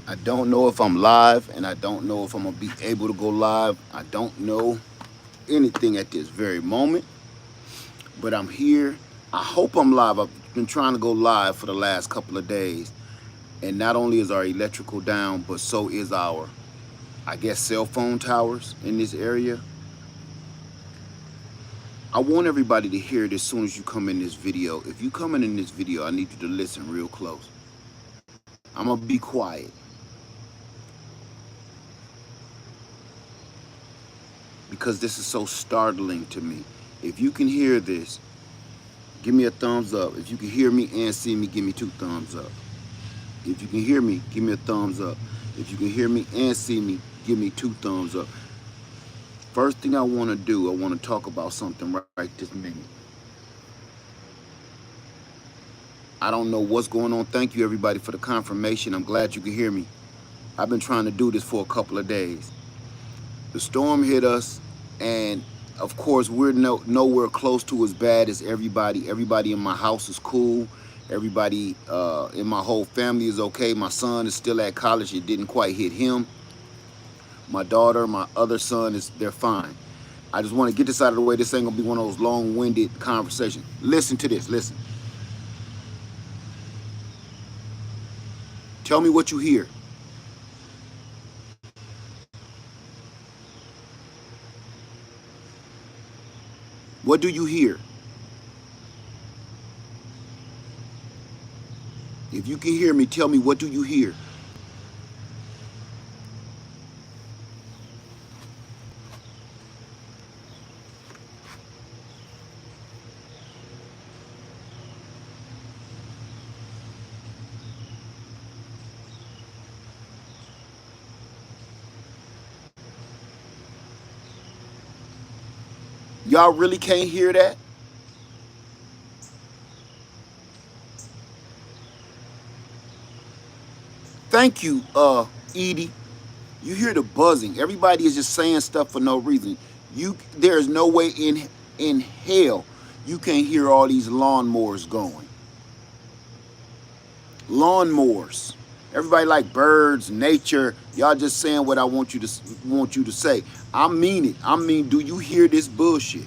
I don't know if I'm live, and I don't know if I'm gonna be able to go live. I don't know anything at this very moment, but I'm here. I hope I'm live. I've been trying to go live for the last couple of days, and not only is our electrical down, but so is our, I guess, cell phone towers in this area. I want everybody to hear it as soon as you come in this video. If you come in this video, I need you to listen real close. I'm gonna be quiet because this is so startling to me. If you can hear this, give me a thumbs up. If you can hear me and see me, give me 2 thumbs up. If you can hear me, give me a thumbs up. If you can hear me and see me, give me 2 thumbs up. First thing I want to do, I want to talk about something right this minute. I don't know what's going on. Thank you, everybody, for the confirmation. I'm glad you can hear me. I've been trying to do this for a couple of days. The storm hit us, and of course, we're nowhere close to as bad as everybody. Everybody in my house is cool. Everybody in my whole family is okay. My son is still at college. It didn't quite hit him. My daughter, my other son, they're fine. I just want to get this out of the way. This ain't gonna be one of those long-winded conversations. Listen to this. Listen. Tell me what you hear. What do you hear? If you can hear me, tell me, what do you hear? Y'all really can't hear that? Thank you, Edie. You hear the buzzing. Everybody is just saying stuff for no reason. There is no way in hell you can't hear all these lawnmowers going. Lawnmowers. Everybody like birds, nature. Y'all just saying what I want you to say. I mean it. I mean, do you hear this bullshit?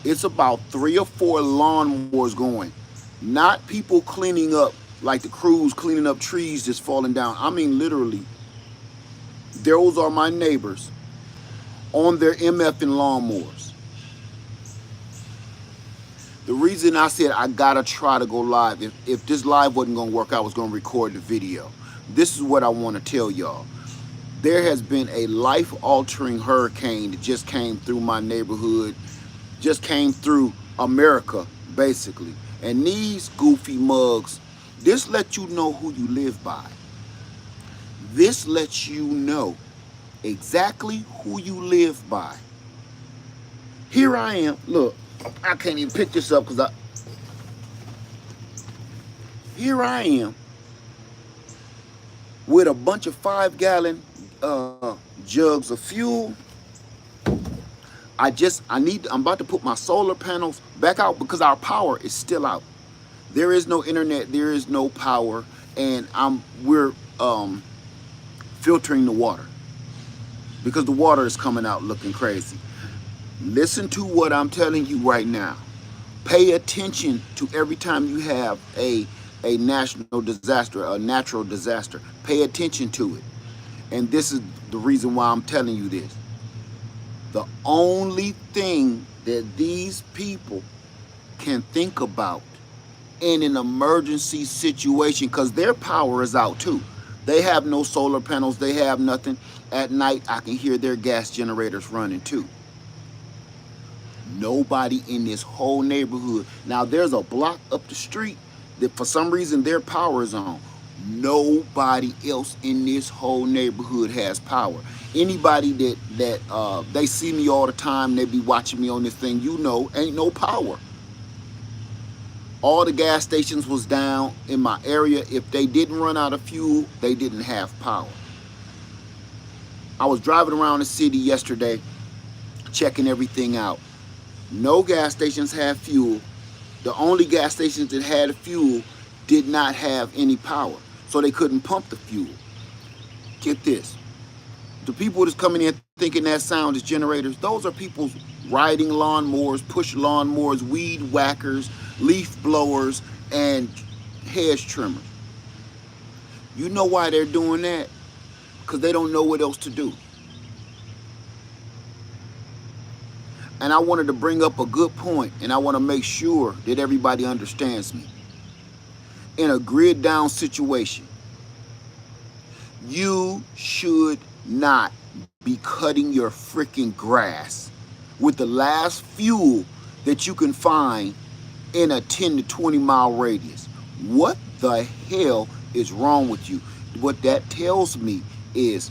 It's about 3 or 4 lawnmowers going. Not people cleaning up like the crews cleaning up trees just falling down. I mean, literally, those are my neighbors on their MF and lawnmowers. The reason I said I gotta try to go live, if this live wasn't gonna work, I was gonna record the video. This is what I want to tell y'all. There has been a life-altering hurricane that just came through my neighborhood, just came through America, basically. And these goofy mugs, this lets you know who you live by. This lets you know exactly who you live by. Here I am. Look, I can't even pick this up because here I am with a bunch of 5-gallon jugs of fuel. I'm about to put my solar panels back out because our power is still out. There is no internet, there is no power, and we're filtering the water because the water is coming out looking crazy. Listen to what I'm telling you right now. Pay attention to every time you have a national disaster, a natural disaster. Pay attention to it. And this is the reason why I'm telling you this. The only thing that these people can think about in an emergency situation, because their power is out too. They have no solar panels, they have nothing. At night, I can hear their gas generators running too. Nobody in this whole neighborhood. Now, there's a block up the street that for some reason their power is on. Nobody else in this whole neighborhood has power. Anybody that they see me all the time, they be watching me on this thing, ain't no power. All the gas stations was down in my area. If they didn't run out of fuel, they didn't have power. I was driving around the city yesterday, checking everything out. No gas stations had fuel. The only gas stations that had fuel did not have any power. so they couldn't pump the fuel. Get this. The people that's coming in thinking that sound is generators, those are people riding lawnmowers, push lawnmowers, weed whackers, leaf blowers, and hedge trimmers. You know why they're doing that? Because they don't know what else to do. And I wanted to bring up a good point, and I want to make sure that everybody understands me. In a grid down situation, you should not be cutting your freaking grass with the last fuel that you can find in a 10 to 20 mile radius. What the hell is wrong with you? What that tells me is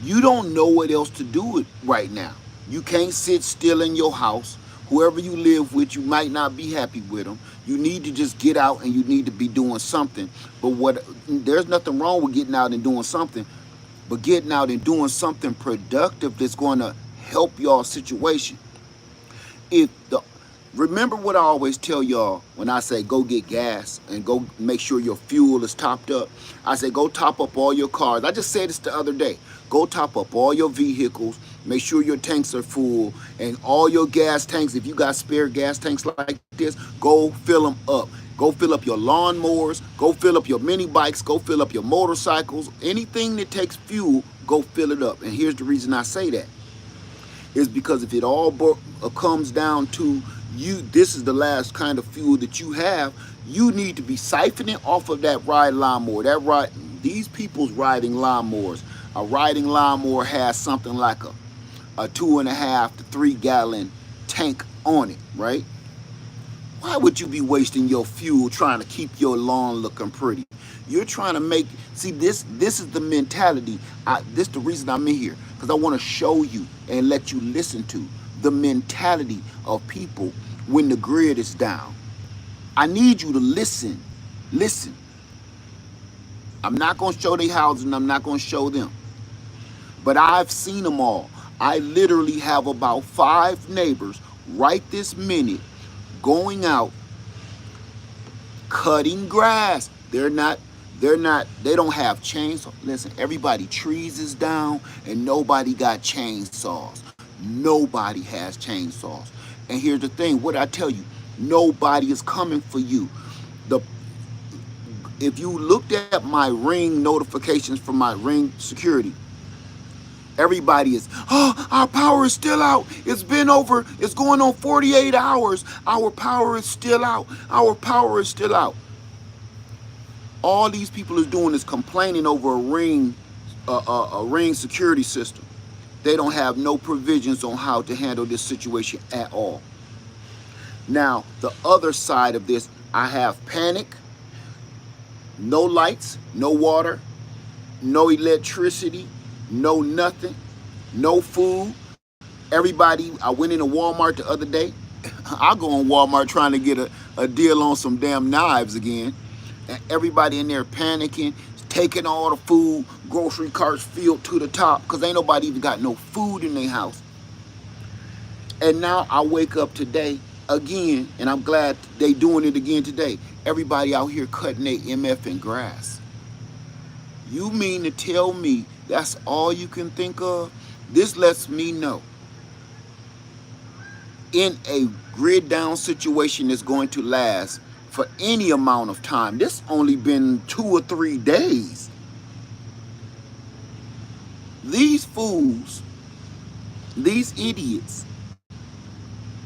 you don't know what else to do right now. You can't sit still in your house. Whoever you live with, you might not be happy with them. You need to just get out and you need to be doing something. But there's nothing wrong with getting out and doing something, but getting out and doing something productive that's going to help y'all situation. If the Remember what I always tell y'all when I say go get gas and go make sure your fuel is topped up. I say go top up all your cars. I just said this the other day. Go top up all your vehicles, make sure your tanks are full, and all your gas tanks, if you got spare gas tanks like this, go fill them up. Go fill up your lawnmowers, go fill up your mini bikes, go fill up your motorcycles. Anything that takes fuel, go fill it up. And here's the reason I say that. Is because if it all comes down to you, this is the last kind of fuel that you have, you need to be siphoning off of that ride lawnmower. These people's riding lawnmowers. A riding lawnmower has something like a 2.5 to 3 gallon tank on it, right? Why would you be wasting your fuel trying to keep your lawn looking pretty? You're trying to see, this is the mentality. This is the reason I'm in here, because I want to show you and let you listen to the mentality of people when the grid is down. I need you to listen. Listen. I'm not going to show their houses and I'm not going to show them. But I've seen them all. I literally have about 5 neighbors right this minute going out cutting grass. They don't have chainsaws. Listen, everybody, trees is down and nobody got chainsaws. Nobody has chainsaws. And here's the thing, what I tell you, nobody is coming for you. If you looked at my Ring notifications from my Ring security, everybody is, oh, our power is still out. It's going on 48 hours. Our power is still out. Our power is still out. All these people is doing is complaining over a Ring security system. They don't have no provisions on how to handle this situation at all. Now, the other side of this, I have panic, no lights, no water, no electricity, no nothing, no food. Everybody, I went into Walmart the other day. I go on Walmart trying to get a deal on some damn knives again. And everybody in there panicking, taking all the food, grocery carts filled to the top, because ain't nobody even got no food in their house. And now I wake up today again, and I'm glad they doing it again today. Everybody out here cutting their MF and grass. You mean to tell me that's all you can think of? This lets me know in a grid down situation that's going to last for any amount of time. This only been 2 or 3 days. These fools, these idiots,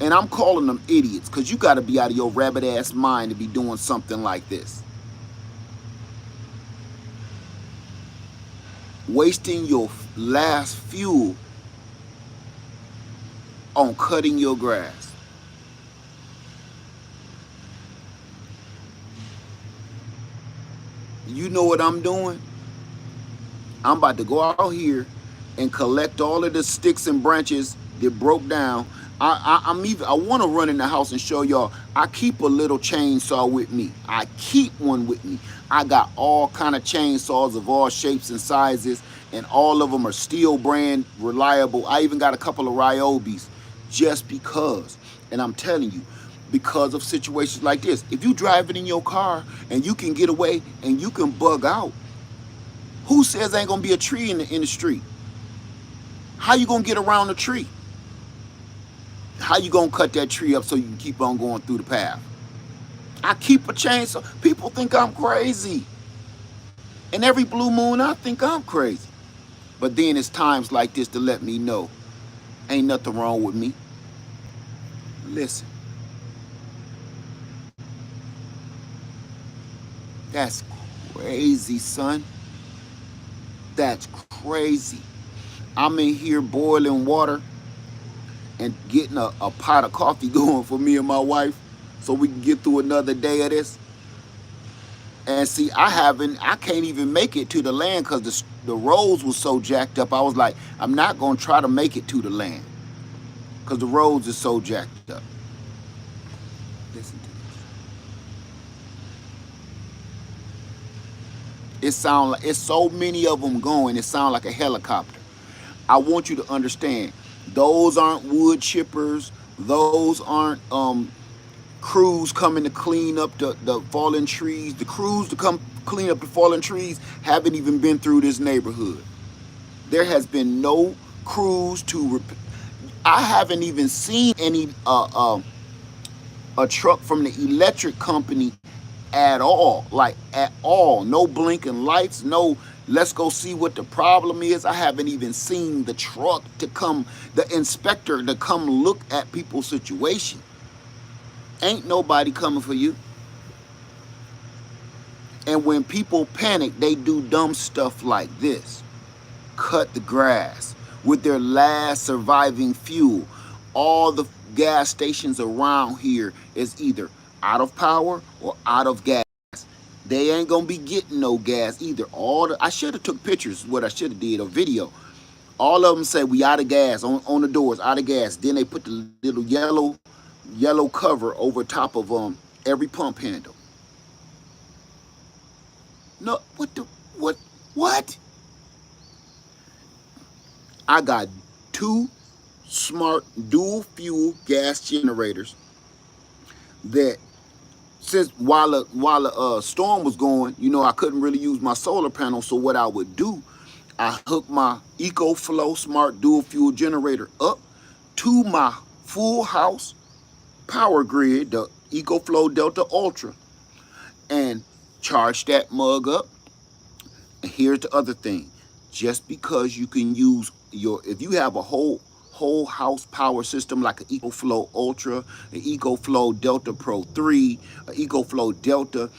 and I'm calling them idiots because you got to be out of your rabbit ass mind to be doing something like this. Wasting your last fuel on cutting your grass. You know what I'm doing? I'm about to go out here and collect all of the sticks and branches that broke down. I want to run in the house and show y'all. I keep a little chainsaw with me. I keep one with me. I got all kind of chainsaws of all shapes and sizes, and all of them are steel brand reliable. I even got a couple of Ryobis just because. And I'm telling you, because of situations like this. If you driving in your car and you can get away and you can bug out, who says ain't gonna be a tree in the street? How you gonna get around the tree? How you gonna cut that tree up so you can keep on going through the path? I keep a chainsaw. People think I'm crazy. And every blue moon I think I'm crazy. But then it's times like this to let me know ain't nothing wrong with me. Listen, that's crazy, son. That's crazy. I'm in here boiling water and getting a pot of coffee going for me and my wife so we can get through another day of this. And see, I can't even make it to the land because the roads was so jacked up. I was like, I'm not going to try to make it to the land because the roads are so jacked up. Listen to this. It sound like it's so many of them going. It sounds like a helicopter. I want you to understand, those aren't wood chippers. Those aren't crews coming to clean up the fallen trees. The crews to come clean up the fallen trees haven't even been through this neighborhood. There has been no crews to I haven't even seen any a truck from the electric company at all, like at all. No blinking lights, no let's go see what the problem is. I haven't even seen the truck to come, the inspector to come look at people's situation. Ain't nobody coming for you. And when people panic, they do dumb stuff like this. Cut the grass with their last surviving fuel. All the gas stations around here is either out of power or out of gas. They ain't gonna be getting no gas either. I should have took pictures. What I should have did a video. All of them say we out of gas on the doors, out of gas. Then they put the little yellow cover over top of every pump handle. No, what? I got two smart dual fuel gas generators that since while a storm was going, I couldn't really use my solar panel. So what I would do, I hooked my EcoFlow smart dual fuel generator up to my full house power grid, the EcoFlow Delta Ultra, and charge that mug up. And here's the other thing. Just because you can use if you have a whole house power system like an EcoFlow Ultra, an EcoFlow Delta Pro 3, an EcoFlow Delta,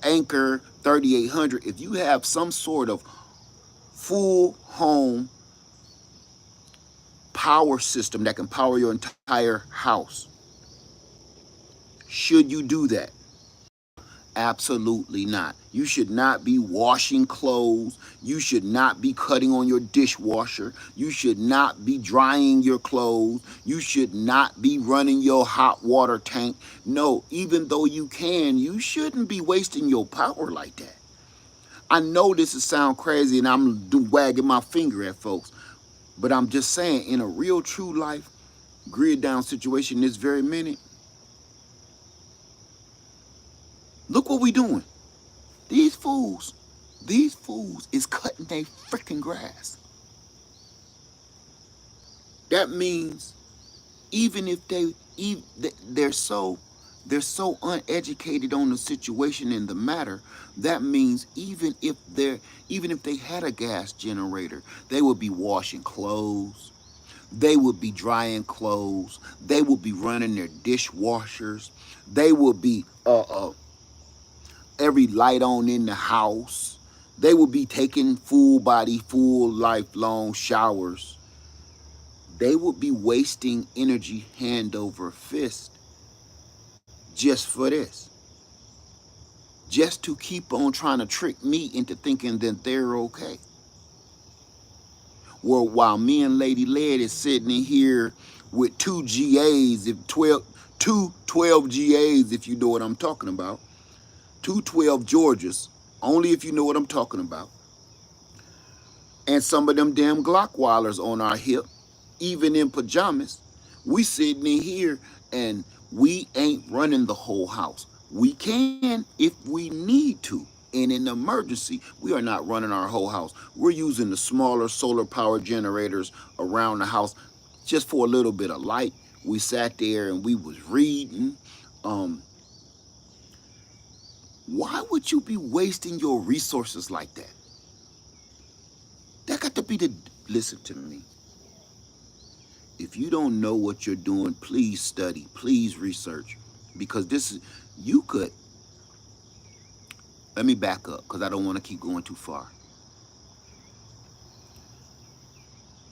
Anchor 3800, if you have some sort of full home power system that can power your entire house, should you do that? Absolutely not. You should not be washing clothes. You should not be cutting on your dishwasher. You should not be drying your clothes. You should not be running your hot water tank. No, even though you can, you shouldn't be wasting your power like that. I know this is sound crazy and I'm wagging my finger at folks, but I'm just saying, in a real true life grid down situation this very minute, look what we doing. These fools is cutting their freaking grass. That means even if they're so uneducated on the situation and the matter, that means even if they had a gas generator, they would be washing clothes, they would be drying clothes, they would be running their dishwashers, they would be every light on in the house. They will be taking full body, full lifelong showers. They would be wasting energy hand over fist just for this. Just to keep on trying to trick me into thinking that they're okay. Well, while me and Lady Led is sitting in here with two GAs, two 12 GAs, if you know what I'm talking about. 212 Georgias, only if you know what I'm talking about. And some of them damn Glockwallers on our hip, even in pajamas. We sitting in here and We ain't running the whole house. We can if we need to. In an emergency, we are not running our whole house. We're using the smaller solar power generators around the house just for a little bit of light. We sat there and we was reading. Um, why would you be wasting your resources like that? That got to be the. Listen to me. If you don't know what you're doing, please study, please research, because this is you could. Let me back up because I don't want to keep going too far.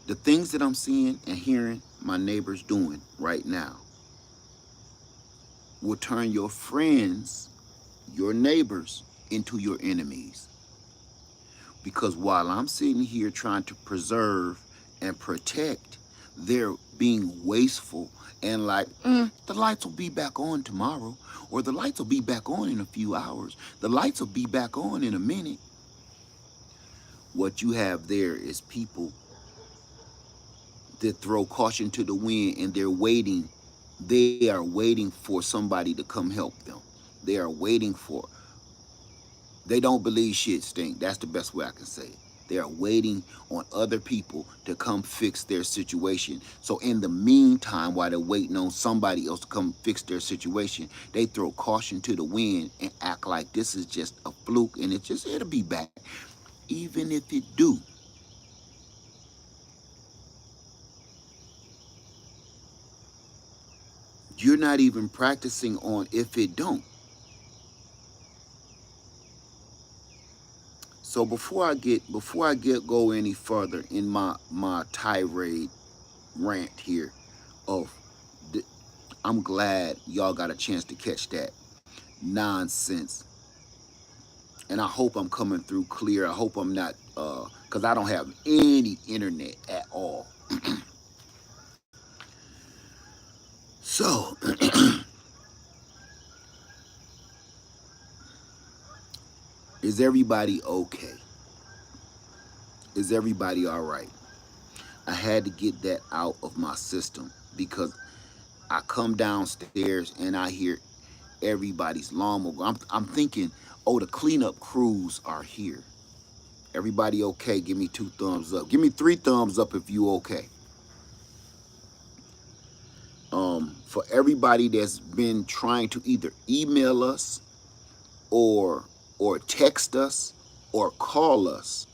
The things that I'm seeing and hearing my neighbors doing right now will turn your friends, your neighbors, into your enemies. Because while I'm sitting here trying to preserve and protect, they're being wasteful and like, the lights will be back on tomorrow, or the lights will be back on in a few hours. The lights will be back on in a minute. What you have there is people that throw caution to the wind, and they're waiting. They are waiting for somebody to come help them. They are waiting for. They don't believe shit stink. That's the best way I can say it. They are waiting on other people to come fix their situation. So in the meantime, while they're waiting on somebody else to come fix their situation, they throw caution to the wind and act like this is just a fluke and it'll be back. Even if it do, you're not even practicing on if it don't. So before I get go any further in my tirade rant here of I'm glad y'all got a chance to catch that nonsense. And I hope I'm coming through clear. I hope I'm not cuz I don't have any internet at all. So, is everybody okay? Is everybody all right? I had to get that out of my system because I come downstairs and I hear everybody's lawnmower. I'm thinking, oh, the cleanup crews are here. Everybody okay? Give me 2 thumbs up. Give me 3 thumbs up if you okay. For everybody that's been trying to either email us or text us or call us,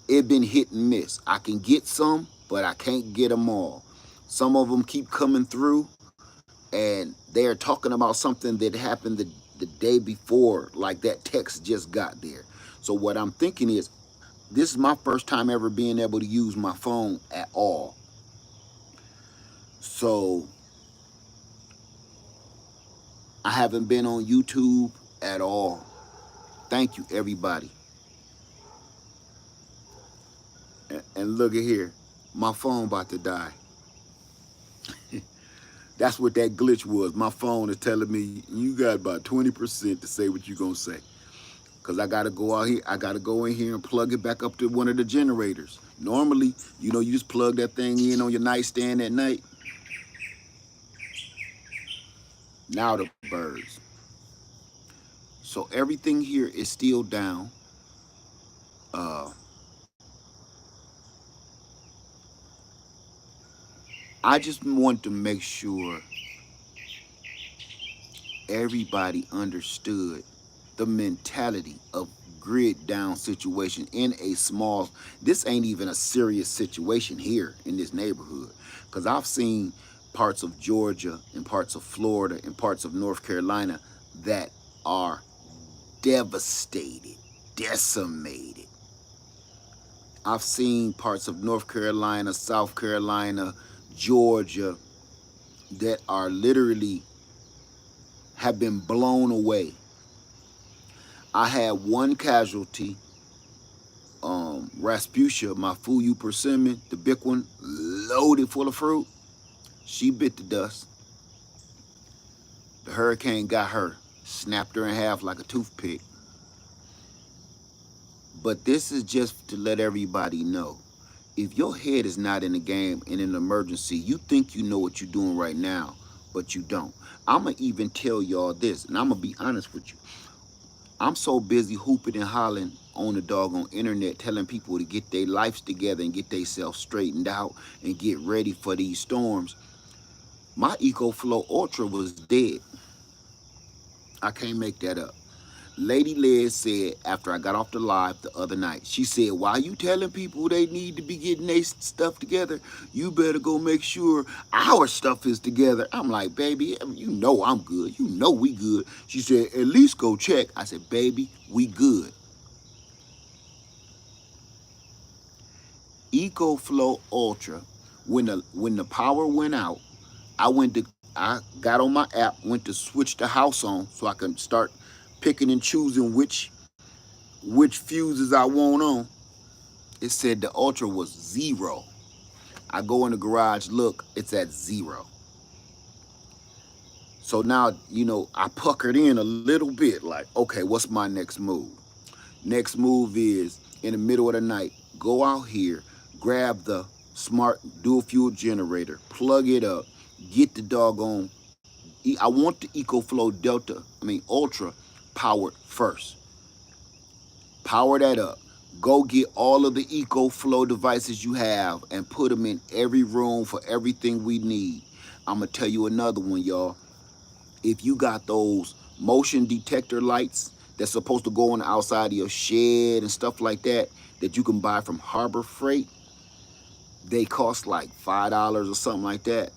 it been hit and miss. I can get some, but I can't get them all. Some of them keep coming through, and they're talking about something that happened the day before, like that text just got there. So what I'm thinking is, this is my first time ever being able to use my phone at all. So I haven't been on YouTube at all. Thank you, everybody. And look at here, my phone about to die. That's what that glitch was. My phone is telling me you got about 20% to say what you gonna say. Cause I gotta go out here, I gotta go in here and plug it back up to one of the generators. Normally, you just plug that thing in on your nightstand at night. Now the birds. So everything here is still down. Uh, I just want to make sure everybody understood the mentality of grid down situation in a small. This ain't even a serious situation here in this neighborhood, because I've seen parts of Georgia and parts of Florida and parts of North Carolina that are devastated, decimated. I've seen parts of North Carolina, South Carolina, Georgia that are literally have been blown away. I had one casualty, Rasputia, my Fuyu persimmon, the big one, loaded full of fruit. She bit the dust. The hurricane got her, snapped her in half like a toothpick. But this is just to let everybody know. If your head is not in the game in an emergency, you think you know what you're doing right now. but you don't. I'ma even tell y'all this, and I'm gonna be honest with you. I'm so busy hooping and hollering on the doggone internet, telling people to get their lives together and get themselves straightened out and get ready for these storms. My EcoFlow Ultra was dead. I can't make that up. Lady Liz said after I got off the live the other night, she said, "Why you telling people they need to be getting their stuff together? You better go make sure our stuff is together." I'm like, "Baby, you know I'm good. You know we good." She said, "At least go check." I said, "Baby, we good." EcoFlow Ultra, when the power went out, I got on my app, went to switch the house on so I can start picking and choosing which fuses I want on. It said the Ultra was 0. I go in the garage, look, it's at 0. So now, I puckered in a little bit like, okay, what's my next move? Next move is in the middle of the night, go out here, grab the smart dual fuel generator, plug it up, get the doggone. I want the Ultra powered first. Power that up. Go get all of the EcoFlow devices you have and put them in every room for everything we need. I'm going to tell you another one, y'all. If you got those motion detector lights that's supposed to go on the outside of your shed and stuff like that you can buy from Harbor Freight, they cost like $5 or something like that.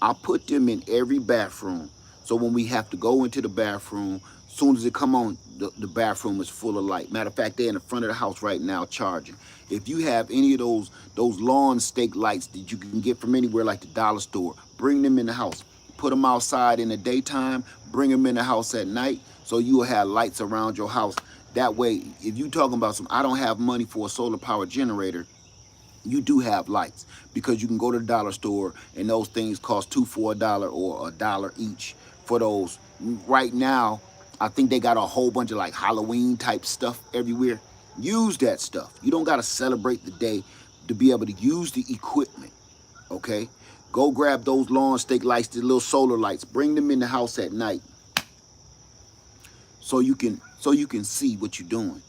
I put them in every bathroom. So when we have to go into the bathroom, as soon as it come on, the bathroom is full of light. Matter of fact, they're in the front of the house right now charging. If you have any of those lawn stake lights that you can get from anywhere like the dollar store, bring them in the house. Put them outside in the daytime, bring them in the house at night, so you will have lights around your house. That way, if you talking about I don't have money for a solar power generator, you do have lights because you can go to the dollar store and those things cost $2 for $1 or $1 each for those. Right now, I think they got a whole bunch of like Halloween type stuff everywhere. Use that stuff. You don't got to celebrate the day to be able to use the equipment. Okay, go grab those lawn stake lights, the little solar lights. Bring them in the house at night so you can see what you're doing.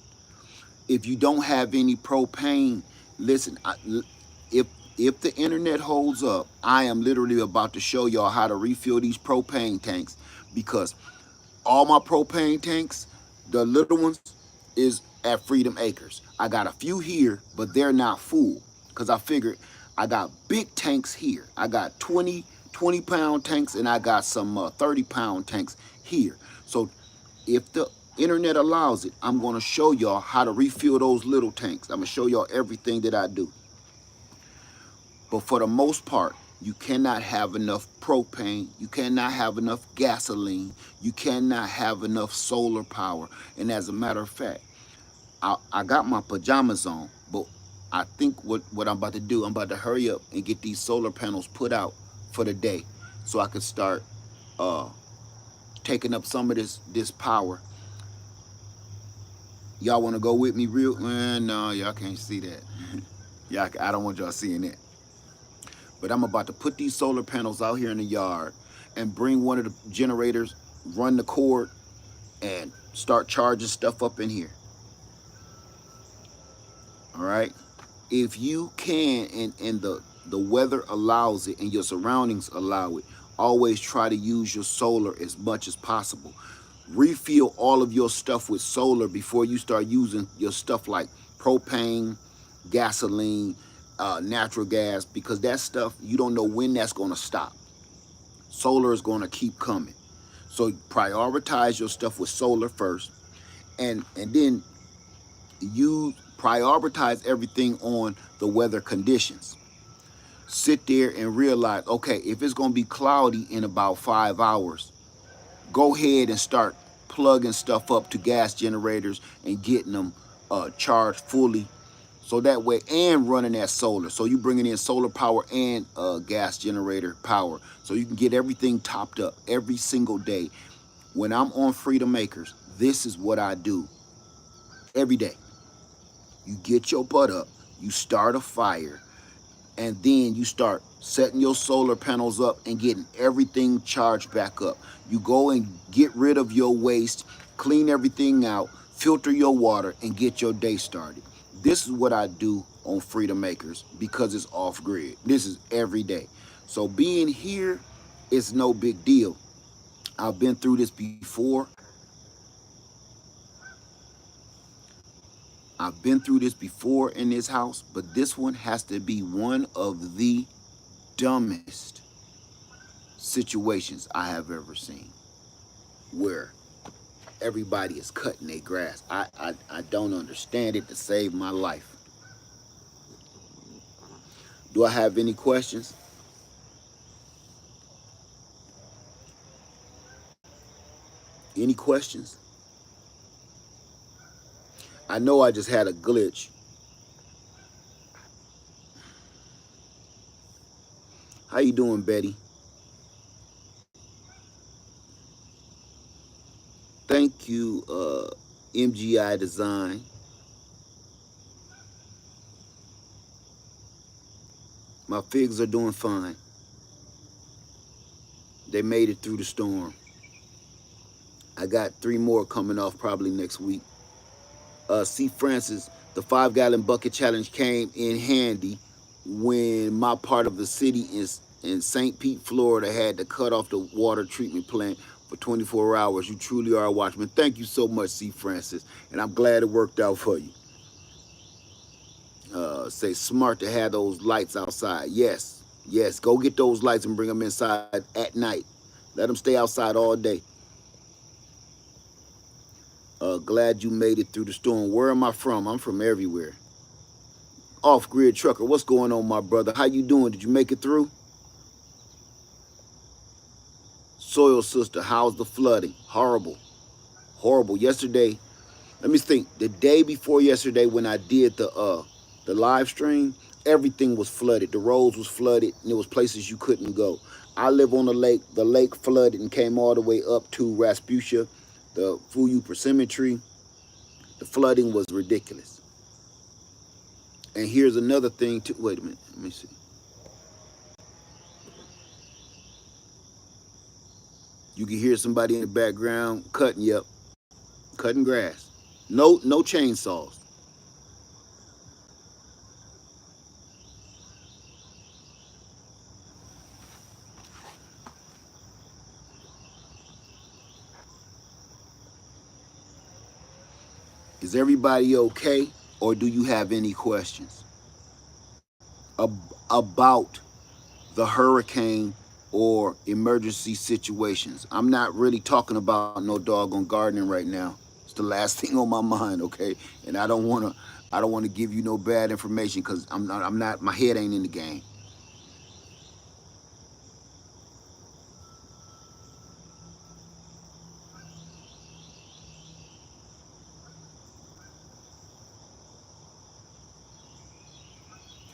If you don't have any propane, listen, if if the internet holds up, I am literally about to show y'all how to refill these propane tanks, because all my propane tanks, the little ones, is at Freedom Acres. I got a few here, but they're not full because I figured I got big tanks here. I got 20 pound tanks, and I got some 30-pound tanks here. So if the internet allows it, I'm going to show y'all how to refill those little tanks. I'm going to show y'all everything that I do. But for the most part, you cannot have enough propane, you cannot have enough gasoline, you cannot have enough solar power. And as a matter of fact, I got my pajamas on, but I think what I'm about to do, I'm about to hurry up and get these solar panels put out for the day so I could start taking up some of this power. Y'all want to go with me real? No, y'all can't see that. Y'all, I don't want y'all seeing that. But I'm about to put these solar panels out here in the yard and bring one of the generators, run the cord, and start charging stuff up in here. All right? If you can, and the weather allows it and your surroundings allow it, always try to use your solar as much as possible. Refill all of your stuff with solar before you start using your stuff like propane, gasoline, natural gas, because that stuff, you don't know when that's going to stop. Solar is going to keep coming. So prioritize your stuff with solar first, and then you prioritize everything on the weather conditions. Sit there and realize, okay, if it's going to be cloudy in about 5 hours, go ahead and start plugging stuff up to gas generators and getting them charged fully, so that way, and running that solar. So you bringing in solar power and gas generator power, so you can get everything topped up every single day. When I'm on Freedom Acres, this is what I do every day. You get your butt up, you start a fire, and then you start setting your solar panels up and getting everything charged back up. You go and get rid of your waste, clean everything out, filter your water, and get your day started. This is what I do on Freedom Makers because it's off grid. This is every day. So being here is no big deal. I've been through this before. I've been through this before in this house, but this one has to be one of the dumbest situations I have ever seen, where everybody is cutting their grass. I don't understand it to save my life. Do I have any questions? Any questions? I know I just had a glitch. How you doing, Betty? Thank you, MGI Design. My figs are doing fine. They made it through the storm. I got 3 more coming off probably next week. C. Francis, the 5 gallon bucket challenge came in handy when my part of the city in St. Pete, Florida had to cut off the water treatment plant for 24 hours. You truly are a watchman. Thank you so much, C. Francis, and I'm glad it worked out for you. Say smart to have those lights outside. Yes, yes, go get those lights and bring them inside at night. Let them stay outside all day. Glad you made it through the storm. Where am I from? I'm from everywhere. Off-grid trucker, what's going on, my brother? How you doing? Did you make it through? Soil sister, how's the flooding? Horrible, horrible. Yesterday, let me think. The day before yesterday, when I did the live stream, everything was flooded. The roads was flooded, and there was places you couldn't go. I live on the lake. The lake flooded and came all the way up to Rasputia, the Fuyu Persimmon. The flooding was ridiculous. And here's another thing too. Wait a minute. Let me see. You can hear somebody in the background cutting. Yep, cutting grass. No chainsaws. Is everybody okay, or do you have any questions about the hurricane or emergency situations? I'm not really talking about no doggone gardening right now. It's the last thing on my mind, okay? And I don't want to give you no bad information because I'm not my head ain't in the game.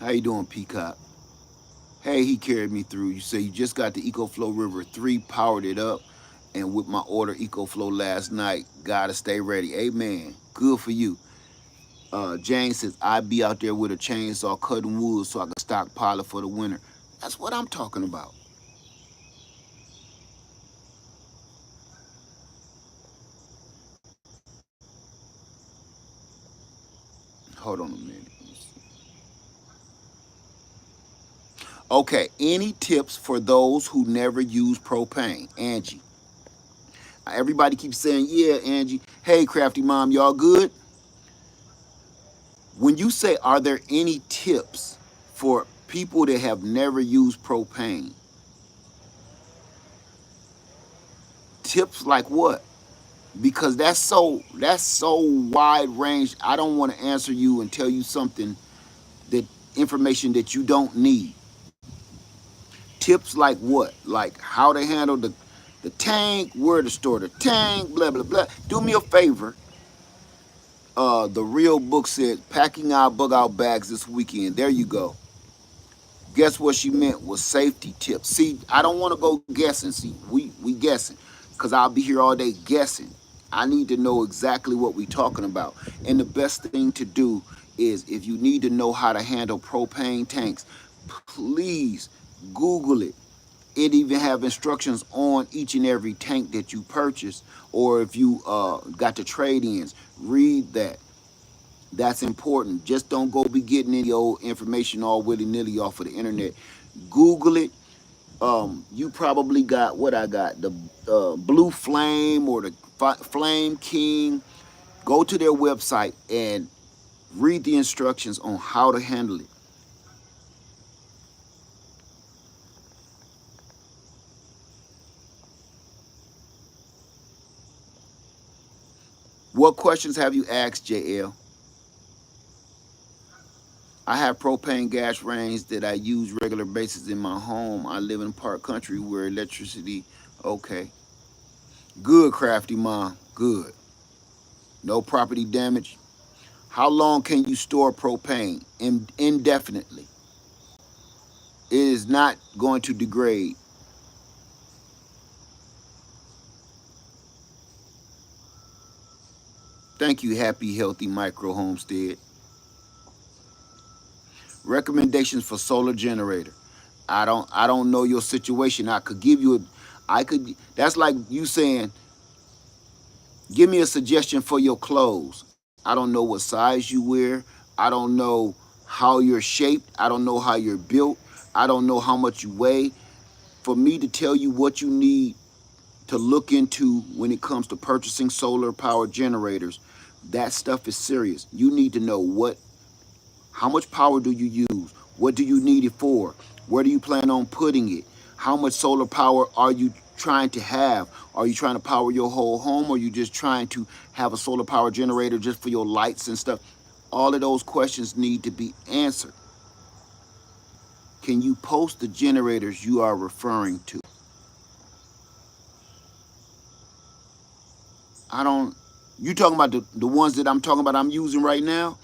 How you doing, Peacock? Hey, he carried me through. You say you just got the EcoFlow River 3, powered it up, and with my order EcoFlow last night, gotta stay ready. Amen. Good for you. Jane says, I'd be out there with a chainsaw cutting wood so I can stockpile it for the winter. That's what I'm talking about. Hold on a minute. Okay, any tips for those who never use propane? Angie. Everybody keeps saying, yeah, Angie. Hey, Crafty Mom, y'all good? When you say, are there any tips for people that have never used propane? Tips like what? Because that's so wide range. I don't want to answer you and tell you something, that information that you don't need. Tips like what? Like how to handle the tank, where to store the tank, blah blah blah. Do me a favor. The real book said packing our bug out bags this weekend. There you go. Guess what she meant was safety tips. See, I don't want to go guessing. See, we guessing, because I'll be here all day guessing. I need to know exactly what we're talking about. And the best thing to do is, if you need to know how to handle propane tanks, Please Google it. It even have instructions on each and every tank that you purchase, or if you got the trade-ins, read that. That's important. Just don't go be getting any old information all willy-nilly off of the internet. Google it. You probably got what I got, the Blue Flame or the Flame King. Go to their website and read the instructions on how to handle it. What questions have you asked, JL? I have propane gas range that I use regular basis in my home. I live in Park Country where electricity, okay. Good, Crafty Mom, good. No property damage. How long can you store propane? Indefinitely. It is not going to degrade. Thank you, Happy Healthy Micro Homestead. Recommendations for solar generator. I don't know your situation. I could give you a I could that's like you saying, give me a suggestion for your clothes. I don't know what size you wear. I don't know how you're shaped. I don't know how you're built. I don't know how much you weigh. For me to tell you what you need to look into when it comes to purchasing solar power generators, that stuff is serious. You need to know how much power do you use? What do you need it for? Where do you plan on putting it? How much solar power are you trying to have? Are you trying to power your whole home, or are you just trying to have a solar power generator just for your lights and stuff? All of those questions need to be answered. Can you post the generators you are referring to? I don't, you talking about the ones that I'm talking about I'm using right now?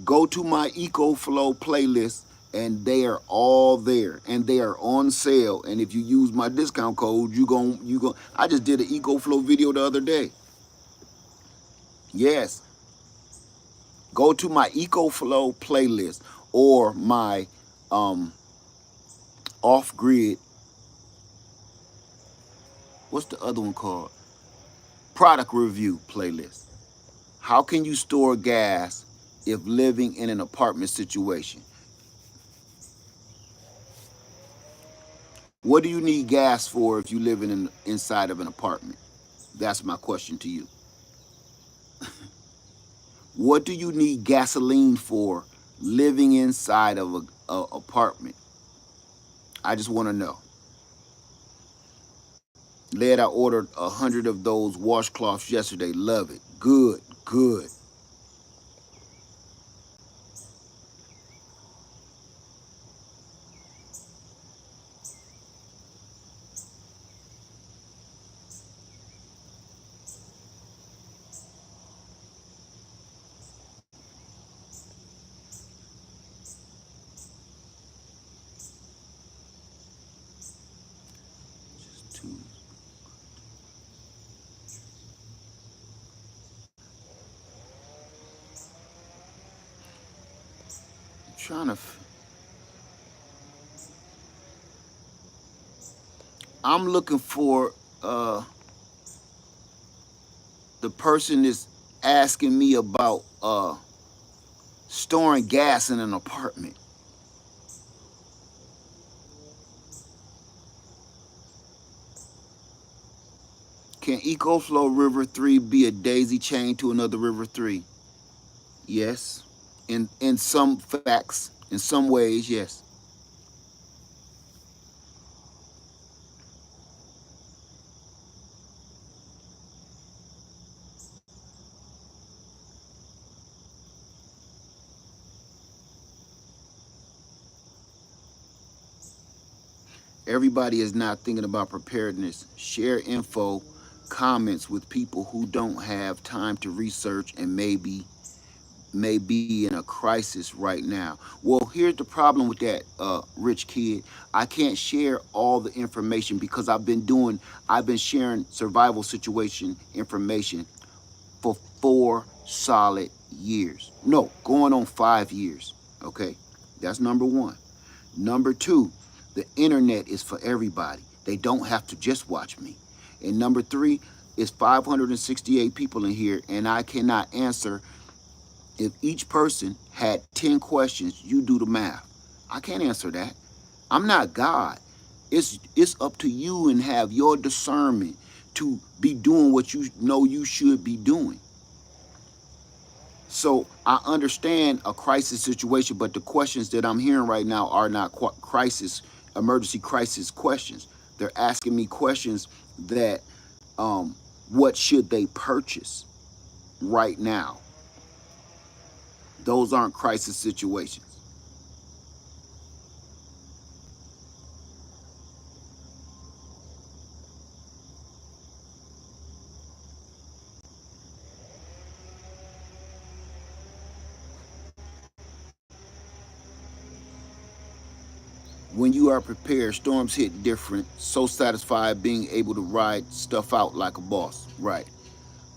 Go to my EcoFlow playlist and they are all there and they are on sale. And if you use my discount code, you gon' I just did an EcoFlow video the other day. Yes. Go to my EcoFlow playlist or my um off grid, what's the other one called? Product review playlist. How can you store gas if living in an apartment situation? What do you need gas for if you live inside of an apartment? That's my question to you. What do you need gasoline for living inside of a apartment? I just want to know. Led, I ordered 100 of those washcloths yesterday. Love it. Good, good. Just two. Trying to. I'm looking for the person is asking me about storing gas in an apartment. Can EcoFlow River 3 be a daisy chain to another River 3? Yes. In some facts, in some ways, yes. Everybody is not thinking about preparedness. Share info, comments with people who don't have time to research and may be in a crisis right now. Well, here's the problem with that, rich kid. I can't share all the information because I've been sharing survival situation information for 4 solid years. No, going on 5 years. Okay, that's number one. Number two, the internet is for everybody. They don't have to just watch me. And number three, it's 568 people in here, and I cannot answer. If each person had 10 questions, you do the math. I can't answer that. I'm not God. It's up to you and have your discernment to be doing what you know you should be doing. So I understand a crisis situation, but the questions that I'm hearing right now are not emergency crisis questions. They're asking me questions that, what should they purchase right now? Those aren't crisis situations. When you are prepared, storms hit different. So satisfied being able to ride stuff out like a boss. Right.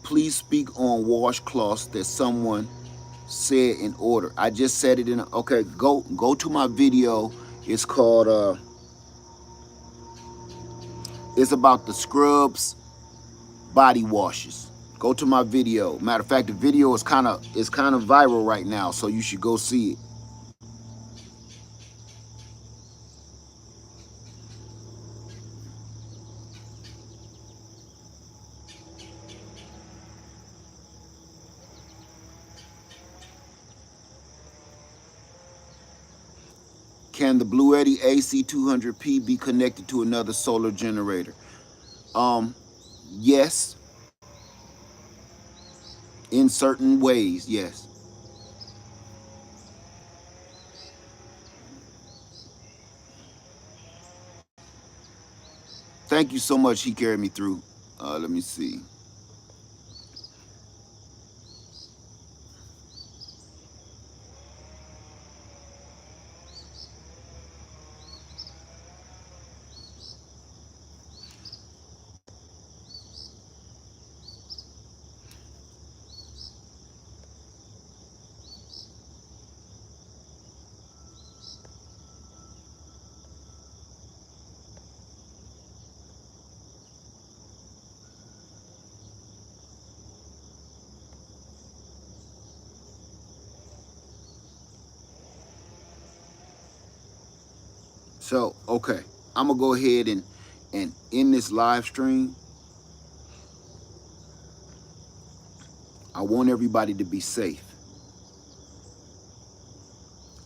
Please speak on washcloths that someone said in order. I just said it in. Okay, go to my video. It's called. It's about the scrubs body washes. Go to my video. Matter of fact, the video is kind of viral right now, so you should go see it. Can the Blue Eddy AC200P be connected to another solar generator? Yes, in certain ways, yes. Thank you so much. He carried me through. Let me see. So, okay, I'm gonna go ahead and in this live stream, I want everybody to be safe.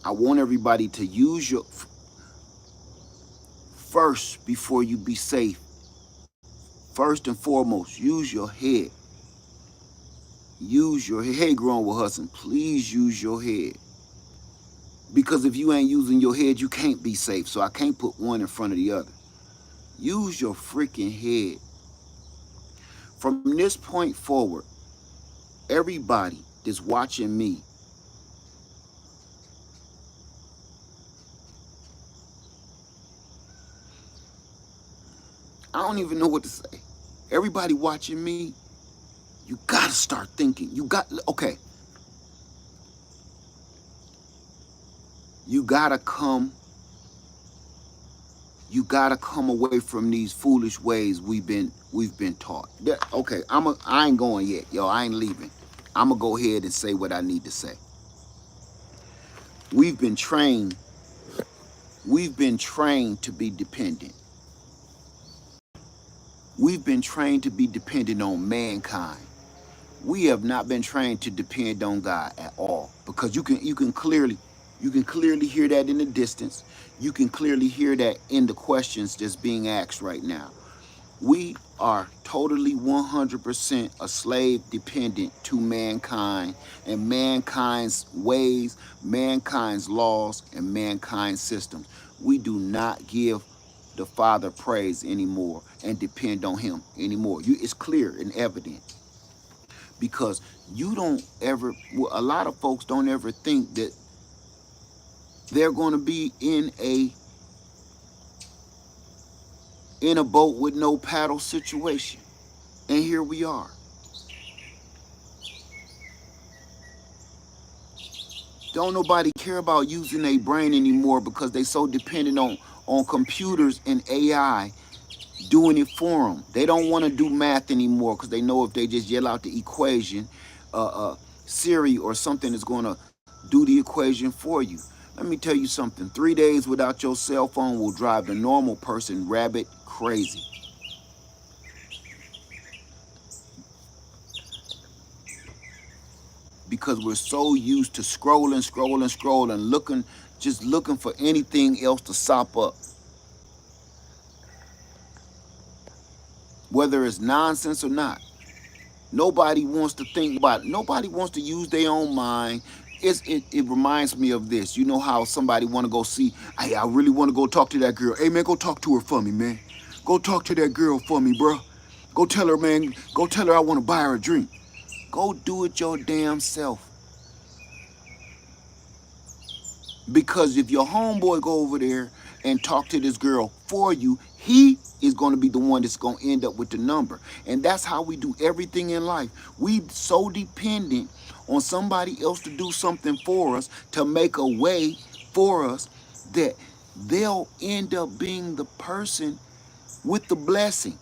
I want everybody to use your first before you be safe. First and foremost, use your head. Use your head. Hey, growing with Hudson, please use your head. Because if you ain't using your head, you can't be safe. So I can't put one in front of the other. Use your freaking head. From this point forward, everybody that's watching me, I don't even know what to say. Everybody watching me, you gotta start thinking. Okay. You gotta come away from these foolish ways we've been taught. Okay, I ain't going yet, yo. I ain't leaving. I'm gonna go ahead and say what I need to say. We've been trained to be dependent. We've been trained to be dependent on mankind. We have not been trained to depend on God at all, because you can clearly hear that in the distance. You can clearly hear that in the questions that's being asked right now. We are totally 100% a slave dependent to mankind and mankind's ways, mankind's laws, and mankind's systems. We do not give the Father praise anymore and depend on him anymore. It's clear and evident, because you don't ever, a lot of folks don't ever think that they're going to be in a boat with no paddle situation. And here we are. Don't nobody care about using their brain anymore because they so dependent on computers and AI doing it for them. They don't want to do math anymore because they know if they just yell out the equation, Siri or something is going to do the equation for you. Let me tell you something. 3 days without your cell phone will drive the normal person rabbit crazy because we're so used to scrolling, looking, just looking for anything else to sop up, whether it's nonsense or not. Nobody wants to think about it. Nobody wants to use their own mind. It reminds me of this. You know how somebody want to go see, hey, I really want to go talk to that girl. Hey, man, go talk to her for me, man. Go talk to that girl for me, bro. Go tell her, man. Go tell her I want to buy her a drink. Go do it your damn self. Because if your homeboy go over there and talk to this girl for you, he is going to be the one that's going to end up with the number. And that's how we do everything in life. We so dependent on somebody else to do something for us, to make a way for us, that they'll end up being the person with the blessing.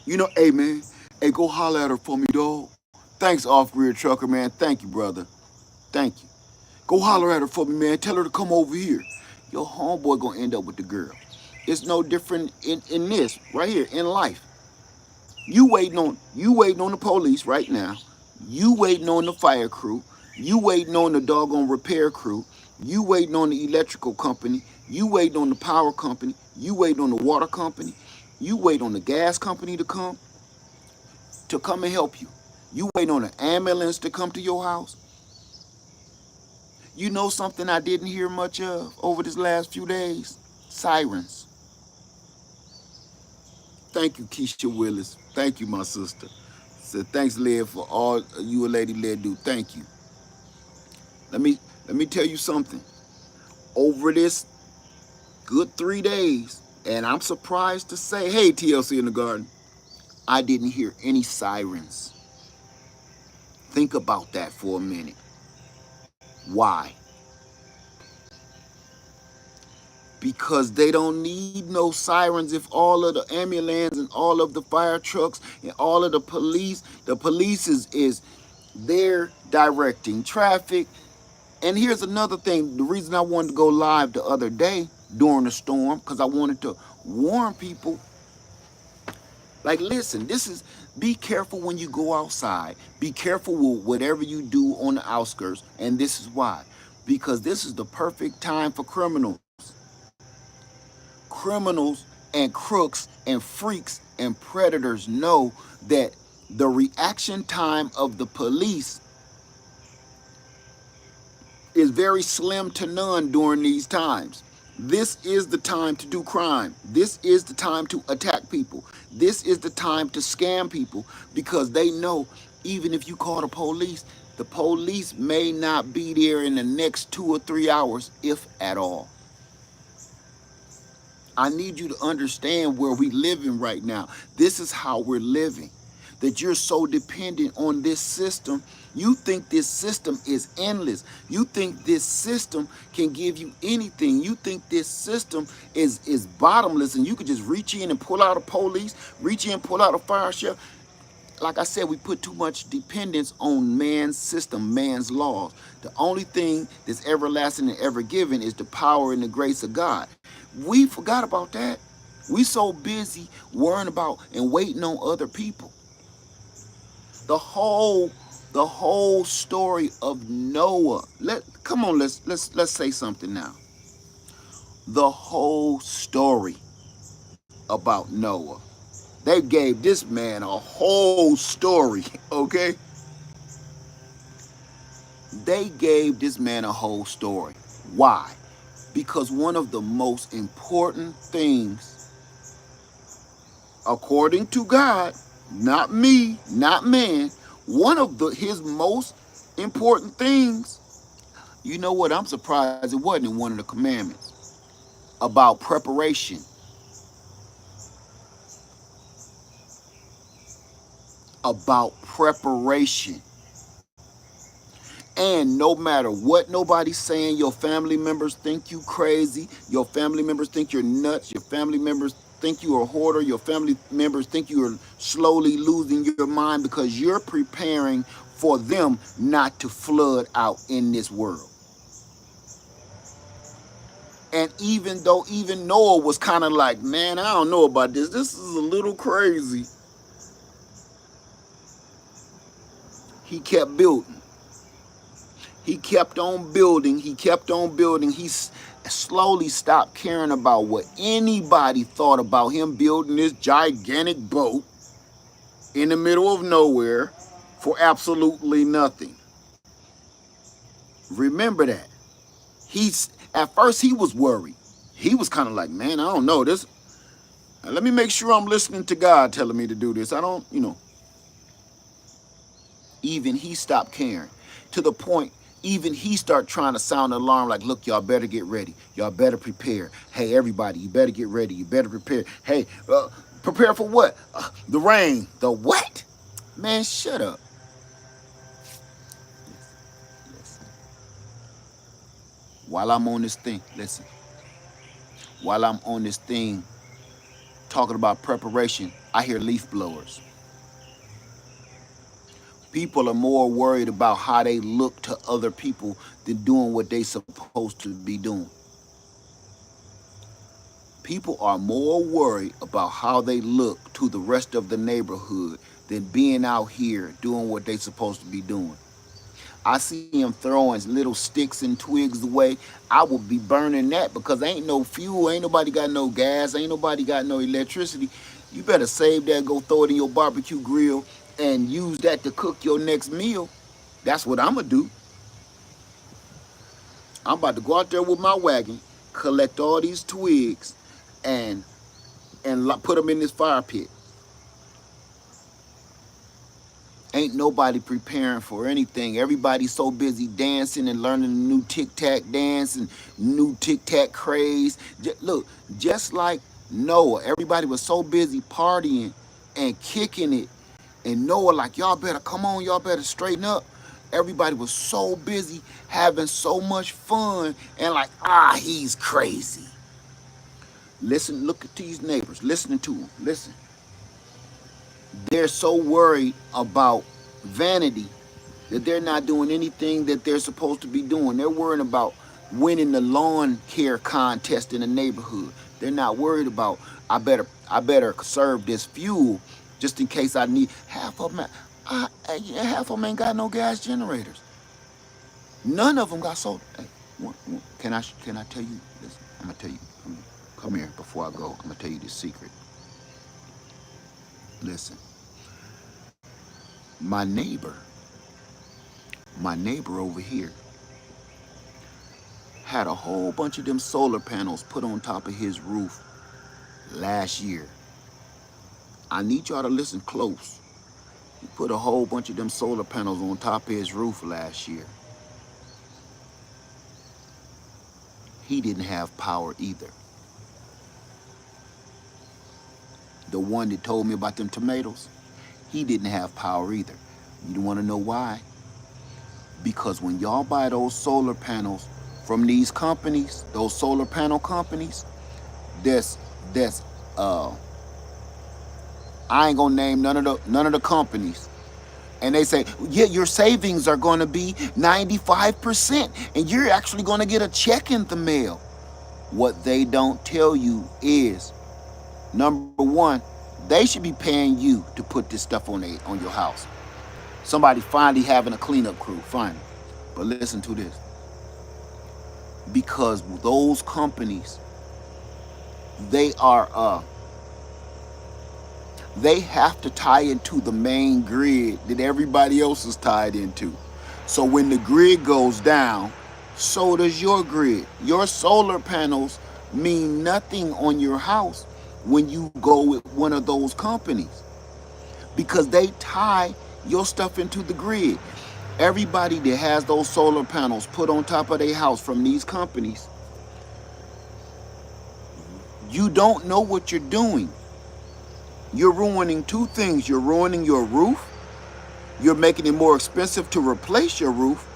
You know, hey man, hey, go holler at her for me, dog. Thanks, off-grid trucker, man. Thank you, brother. Thank you. Go holler at her for me, man. Tell her to come over here. Your homeboy gonna end up with the girl. It's no different in this right here in life. You waiting on the police right now. You waiting on the fire crew. You waiting on the doggone repair crew. You waiting on the electrical company. You waiting on the power company. You waiting on the water company. You wait on the gas company to come and help you. You waiting on an ambulance to come to your house. You know something I didn't hear much of over this last few days? Sirens. Thank you, Keisha Willis. Thank you, my sister. Said thanks, Led, for all you and Lady Led do. Thank you. Let me let me tell you something. Over this good 3 days, and I'm surprised to say, hey, TLC in the garden, I didn't hear any sirens. Think about that for a minute. Why? Because they don't need no sirens if all of the ambulance and all of the fire trucks and all of the police is there directing traffic. And here's another thing. The reason I wanted to go live the other day during the storm, because I wanted to warn people, like, listen, this is, be careful when you go outside. Be careful with whatever you do on the outskirts. And this is why. Because this is the perfect time for criminals. Criminals and crooks and freaks and predators know that the reaction time of the police is very slim to none during these times. This is the time to do crime. This is the time to attack people. This is the time to scam people because they know even if you call the police may not be there in the next 2 or 3 hours, if at all. I need you to understand where we living right now. This is how we're living. That you're so dependent on this system. You think this system is endless. You think this system can give you anything. You think this system is bottomless and you could just reach in and pull out a police, reach in and pull out a fire sheriff. Like I said, we put too much dependence on man's system, man's laws. The only thing that's everlasting and ever given is the power and the grace of God. We forgot about that. We so busy worrying about and waiting on other people. The whole story of Noah. Come on, let's say something now. The whole story about Noah. They gave this man a whole story, okay? They gave this man a whole story. Why? Because one of the most important things, according to God, not me, not man, one of his most important things, you know what? I'm surprised it wasn't in one of the commandments about preparation. About preparation. And no matter what nobody's saying, your family members think you crazy. Your family members think you're nuts. Your family members think you're a hoarder. Your family members think you're slowly losing your mind because you're preparing for them not to flood out in this world. And even though even Noah was kind of like, man, I don't know about this. This is a little crazy. He kept building. He kept on building. He kept on building. He slowly stopped caring about what anybody thought about him building this gigantic boat in the middle of nowhere for absolutely nothing. Remember that. At first he was worried. He was kind of like, man, I don't know this. Let me make sure I'm listening to God telling me to do this. I don't, Even he stopped caring to the point even he started trying to sound an alarm like, look, y'all better get ready. Y'all better prepare. Hey, everybody, you better get ready. You better prepare. Hey, prepare for what? The rain. The what? Man, shut up. Listen. While I'm on this thing, listen. While I'm on this thing talking about preparation, I hear leaf blowers. People are more worried about how they look to other people than doing what they supposed to be doing. People are more worried about how they look to the rest of the neighborhood than being out here doing what they supposed to be doing. I see them throwing little sticks and twigs away. I would be burning that because ain't no fuel, ain't nobody got no gas, ain't nobody got no electricity. You better save that, go throw it in your barbecue grill and use that to cook your next meal. That's what I'm gonna do. I'm about to go out there with my wagon, collect all these twigs, and put them in this fire pit. Ain't nobody preparing for anything. Everybody's so busy dancing and learning a new tic-tac dance and new tic-tac craze. Look, just like Noah, everybody was so busy partying and kicking it. And Noah like, y'all better come on, y'all better straighten up. Everybody was so busy having so much fun and like, he's crazy. Listen, look at these neighbors, listening to them, listen. They're so worried about vanity that they're not doing anything that they're supposed to be doing. They're worrying about winning the lawn care contest in the neighborhood. They're not worried about, I better conserve this fuel just in case I need. Half of them ain't got no gas generators. None of them got solar. Hey, can I tell you? Listen, I'm gonna tell you. Come here before I go. I'm gonna tell you this secret. Listen, my neighbor over here had a whole bunch of them solar panels put on top of his roof last year. I need y'all to listen close. He put a whole bunch of them solar panels on top of his roof last year. He didn't have power either. The one that told me about them tomatoes, he didn't have power either. You want to know why? Because when y'all buy those solar panels from these companies, those solar panel companies, I ain't gonna name none of the companies. And they say, yeah, your savings are gonna be 95%, and you're actually gonna get a check in the mail. What they don't tell you is, number one, they should be paying you to put this stuff on your house. Somebody finally having a cleanup crew, finally. But listen to this. Because those companies, they have to tie into the main grid that everybody else is tied into. So when the grid goes down, so does your grid. Your solar panels mean nothing on your house when you go with one of those companies, because they tie your stuff into the grid. Everybody that has those solar panels put on top of their house from these companies, you don't know what you're doing. You're ruining two things. You're ruining your roof. You're making it more expensive to replace your roof.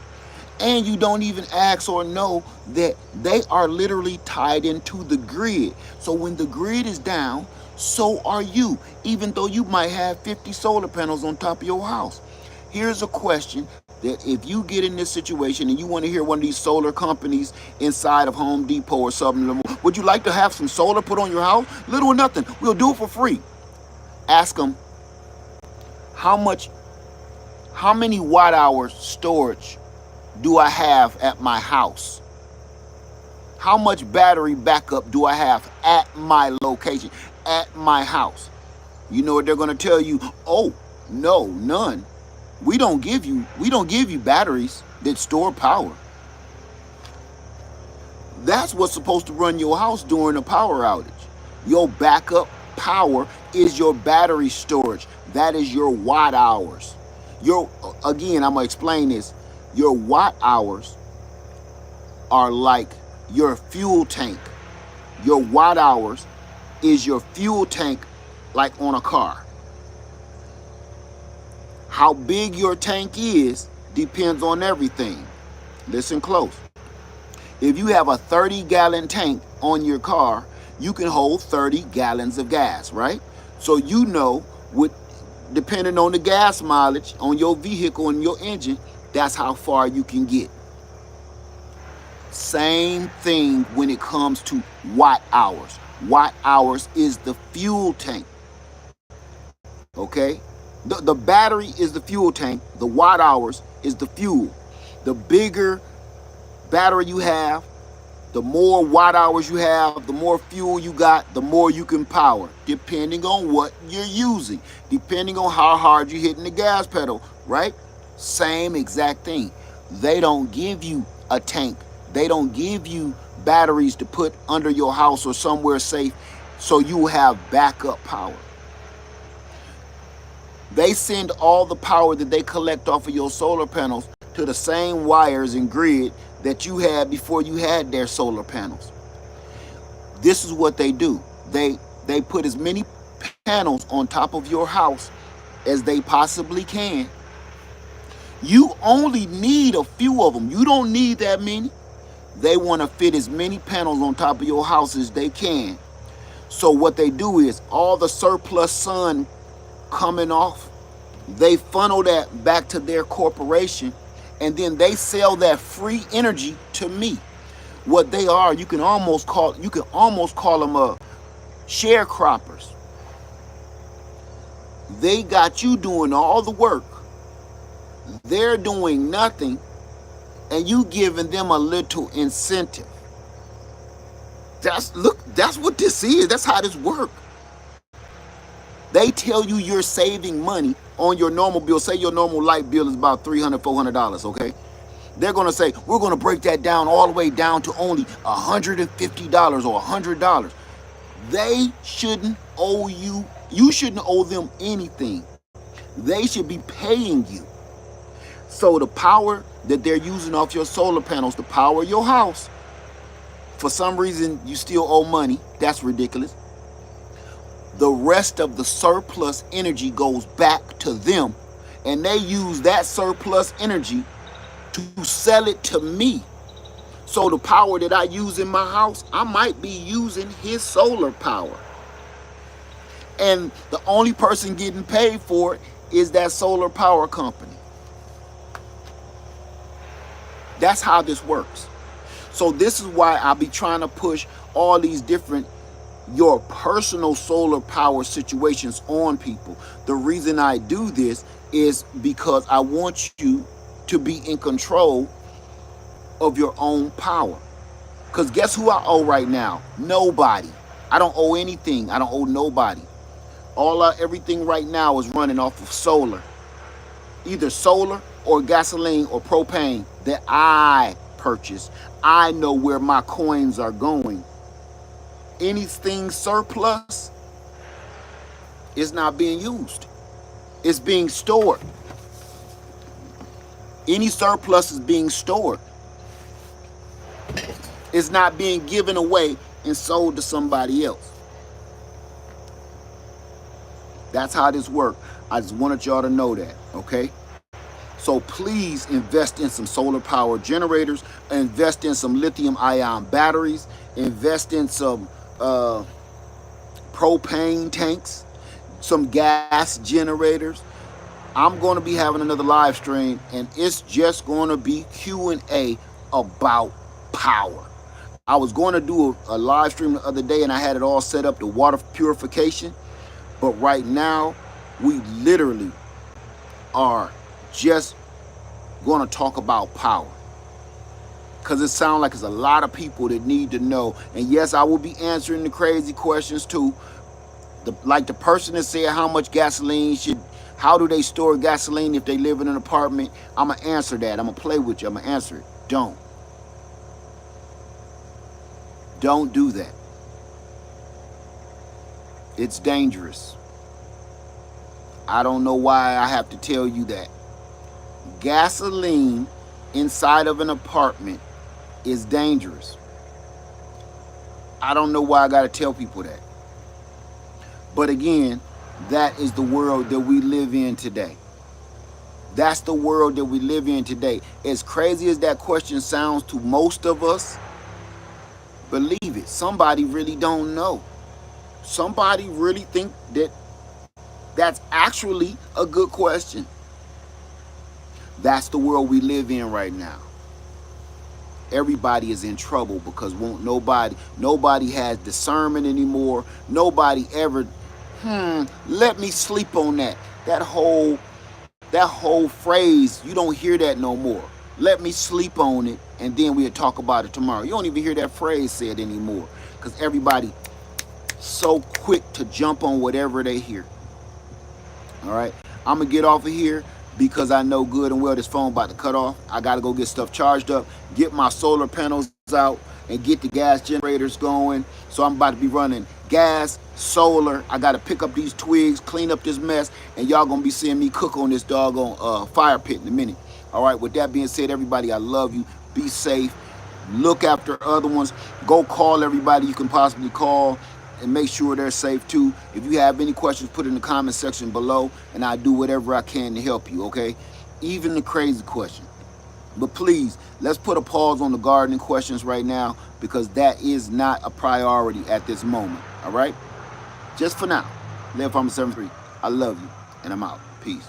And you don't even ask or know that they are literally tied into the grid. So when the grid is down, so are you, even though you might have 50 solar panels on top of your house. Here's a question that if you get in this situation and you want to hear one of these solar companies inside of Home Depot or something, would you like to have some solar put on your house? Little or nothing. We'll do it for free. Ask them how much, how many watt hours storage do I have at my house? How much battery backup do I have at my location, at my house? You know what they're going to tell you? Oh, no, none. We don't give you batteries that store power. That's what's supposed to run your house during a power outage. Your backup power is your battery storage. That is your watt hours. Your Again, I'm gonna explain this. Your watt hours are like your fuel tank. Your watt hours is your fuel tank, like on a car. How big your tank is depends on everything. Listen close. If you have a 30-gallon tank on your car, you can hold 30 gallons of gas, right? So you know, depending on the gas mileage on your vehicle and your engine, that's how far you can get. Same thing when it comes to watt hours. Watt hours is the fuel tank. Okay? The battery is the fuel tank. The watt hours is the fuel. The bigger battery you have, the more watt hours you have, the more fuel you got, the more you can power, depending on what you're using, depending on how hard you're hitting the gas pedal, right? Same exact thing. They don't give you a tank. They don't give you batteries to put under your house or somewhere safe so you have backup power. They send all the power that they collect off of your solar panels to the same wires and grid that you had before you had their solar panels. This is what they do. They put as many panels on top of your house as they possibly can. You only need a few of them. You don't need that many. They want to fit as many panels on top of your house as they can. So what they do is all the surplus sun coming off, they funnel that back to their corporation, and then they sell that free energy to me. What they are, you can almost call them sharecroppers. They got you doing all the work. They're doing nothing, and you giving them a little incentive. That's what this is. That's how this works. They tell you you're saving money on your normal bill. Say your normal light bill is about $300, $400, okay? They're going to say, we're going to break that down all the way down to only $150 or $100. They shouldn't owe you. You shouldn't owe them anything. They should be paying you. So the power that they're using off your solar panels to power your house, for some reason you still owe money. That's ridiculous. The rest of the surplus energy goes back to them, and they use that surplus energy to sell it to me. So the power that I use in my house, I might be using his solar power. And the only person getting paid for it is that solar power company. That's how this works. So this is why I be trying to push all these different your personal solar power situations on people. The reason I do this is because I want you to be in control of your own power. Because guess who I owe right now? Nobody. I don't owe anything. I don't owe nobody. Everything right now is running off of solar. Either solar or gasoline or propane that I purchase. I know where my coins are going. Anything surplus is not being used. It's being stored. Any surplus is being stored. It's not being given away and sold to somebody else. That's how this works. I just wanted y'all to know that, okay? So please invest in some solar power generators, invest in some lithium ion batteries, invest in some propane tanks, some gas generators. I'm going to be having another live stream, and it's just going to be Q&A about power. I was going to do a live stream the other day, and I had it all set up to water purification. But right now, we literally are just going to talk about power. Because it sounds like there's a lot of people that need to know. And yes, I will be answering the crazy questions too. Like the person that said how do they store gasoline if they live in an apartment? I'm going to answer that. I'm going to play with you. I'm going to answer it. Don't do that. It's dangerous. I don't know why I have to tell you that. Gasoline inside of an apartment is dangerous. I don't know why I got to tell people that. But again, that is the world that we live in today. That's the world that we live in today. As crazy as that question sounds to most of us, believe it, somebody really don't know. Somebody really think that that's actually a good question. That's the world we live in right now. Everybody is in trouble because nobody has discernment anymore. Nobody ever, let me sleep on that. That whole phrase, you don't hear that no more. Let me sleep on it, and then we'll talk about it tomorrow. You don't even hear that phrase said anymore because everybody so quick to jump on whatever they hear. All right, I'm gonna get off of here because I know good and well this phone about to cut off. I gotta go get stuff charged up, get my solar panels out, and get the gas generators going. So I'm about to be running gas, solar. I gotta pick up these twigs, clean up this mess, and y'all gonna be seeing me cook on this doggone fire pit in a minute. All right, with that being said, everybody, I love you. Be safe. Look after other ones. Go call everybody you can possibly call and make sure they're safe too. If you have any questions, put it in the comment section below, and I'll do whatever I can to help you, okay? Even the crazy question. But please, let's put a pause on the gardening questions right now because that is not a priority at this moment, all right? Just for now. Live Farmer 73. I love you, and I'm out. Peace.